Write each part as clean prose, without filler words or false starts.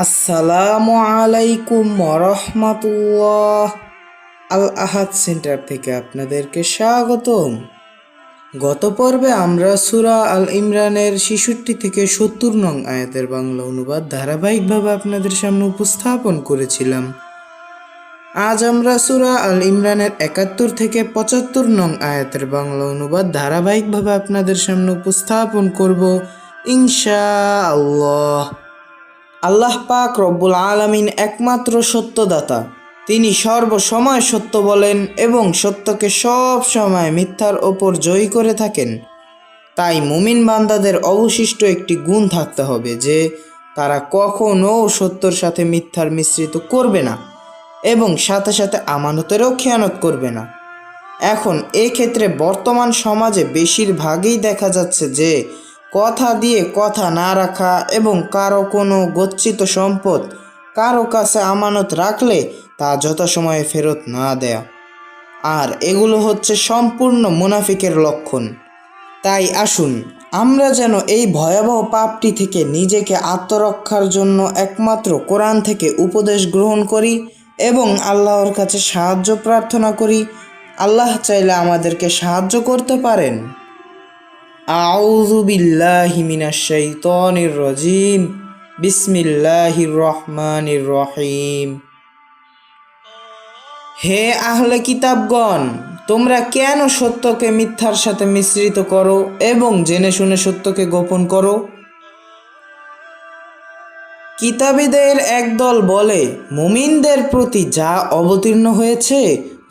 আসসালামু আলাইকুম রহমতুল্লাহ। আল আহাদ সেন্টার থেকে আপনাদেরকে স্বাগতম। গত পর্বে আমরা সূরা আল ইমরানের ৬৬ থেকে ৭০ নং আয়াতের বাংলা অনুবাদ ধারাবাহিকভাবে আপনাদের সামনে উপস্থাপন করেছিলাম। আজ আমরা সূরা আল ইমরানের ৭১ থেকে ৭৫ নং আয়াতের বাংলা অনুবাদ ধারাবাহিকভাবে আপনাদের সামনে উপস্থাপন করব ইনশাআল্লাহ। আল্লাহ পাক রব্বুল আলামিন একমাত্র সত্যদাতা। তিনি সর্বসময় সত্য বলেন এবং সত্যকে সব সময় মিথ্যার ওপর জয়ী করে থাকেন। তাই মুমিন বান্দাদের অবশিষ্ট একটি গুণ থাকতে হবে যে তারা কখনও সত্যর সাথে মিথ্যার মিশ্রিত করবে না এবং সাথে সাথে আমানতেরও খেয়ানত করবে না। এখন এক্ষেত্রে বর্তমান সমাজে বেশিরভাগই দেখা যাচ্ছে যে কথা দিয়ে কথা না রাখা এবং কারো কোনো গচ্ছিত সম্পদ কারো কাছে আমানত রাখলে তা যথাসময়ে ফেরত না দেয়া, আর এগুলো হচ্ছে সম্পূর্ণ মুনাফিকের লক্ষণ। তাই আসুন আমরা যেন এই ভয়াবহ পাপটি থেকে নিজেকে আত্মরক্ষার জন্য একমাত্র কোরআন থেকে উপদেশ গ্রহণ করি এবং আল্লাহর কাছে সাহায্য প্রার্থনা করি। আল্লাহ চাইলে আমাদেরকে সাহায্য করতে পারেন। আউযু বিল্লাহি মিনাশ শাইতানির রাজিম। বিসমিল্লাহির রহমানির রহিম। হে আহলে কিতাবগণ, তোমরা কেন সত্যকে মিথ্যার সাথে মিশ্রিত করো এবং জেনে শুনে সত্যকে গোপন করো? কিতাবীদের একদল বলে, মুমিনদের প্রতি যা অবতীর্ণ হয়েছে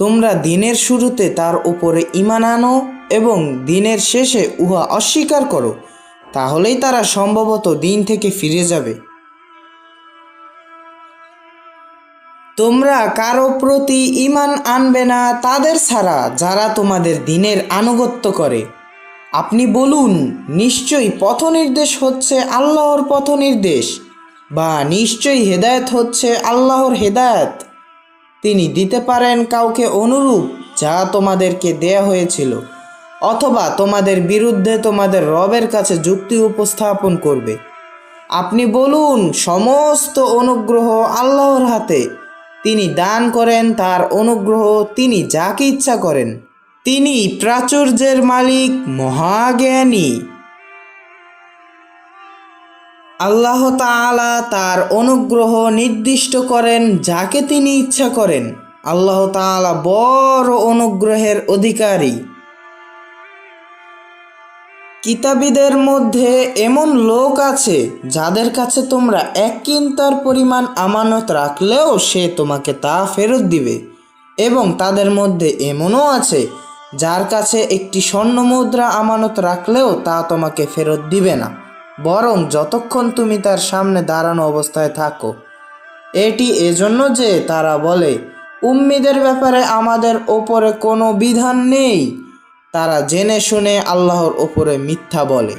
তোমরা দিনের শুরুতে তার উপরে ঈমান আনো এবং দিনের শেষে উহা অস্বীকার করো, তাহলেই তারা সম্ভবত দিন থেকে ফিরে যাবে। তোমরা কারো প্রতি ঈমান আনবে না তাদের ছাড়া যারা তোমাদের দ্বীনের আনুগত্য করে। আপনি বলুন, নিশ্চয়ই পথনির্দেশ হচ্ছে আল্লাহর পথনির্দেশ, বা নিশ্চয়ই হেদায়েত হচ্ছে আল্লাহর হেদায়েত। তিনি দিতে পারেন কাউকে অনুরূপ যা তোমাদেরকে দেয়া হয়েছিল, অথবা তোমাদের বিরুদ্ধে তোমাদের রবের কাছে যুক্তি উপস্থাপন করবে। আপনি বলুন, সমস্ত অনুগ্রহ আল্লাহর হাতে। তিনি দান করেন তার অনুগ্রহ তিনি যাকে ইচ্ছা করেন। তিনি প্রাচুর্যের মালিক, মহাজ্ঞানী। আল্লাহ তাআলা তার অনুগ্রহ নির্দিষ্ট করেন যাকে তিনি ইচ্ছা করেন। আল্লাহ তাআলা বড় অনুগ্রহের অধিকারী। কিতাবীদের মধ্যে এমন লোক আছে যাদের কাছে তোমরা এক কিন্তার পরিমাণ আমানত রাখলেও সে তোমাকে তা ফেরত দিবে, এবং তাদের মধ্যে এমনও আছে যার কাছে একটি স্বর্ণ মুদ্রা আমানত রাখলেও তা তোমাকে ফেরত দিবে না, বরং যতক্ষণ তুমি তার সামনে দাঁড়ানো অবস্থায় থাকো। এটি এজন্য যে তারা বলে, উম্মীদের ব্যাপারে আমাদের ওপরে কোনো বিধান নেই। তারা জেনে শুনে আল্লাহর ওপরে মিথ্যা বলে।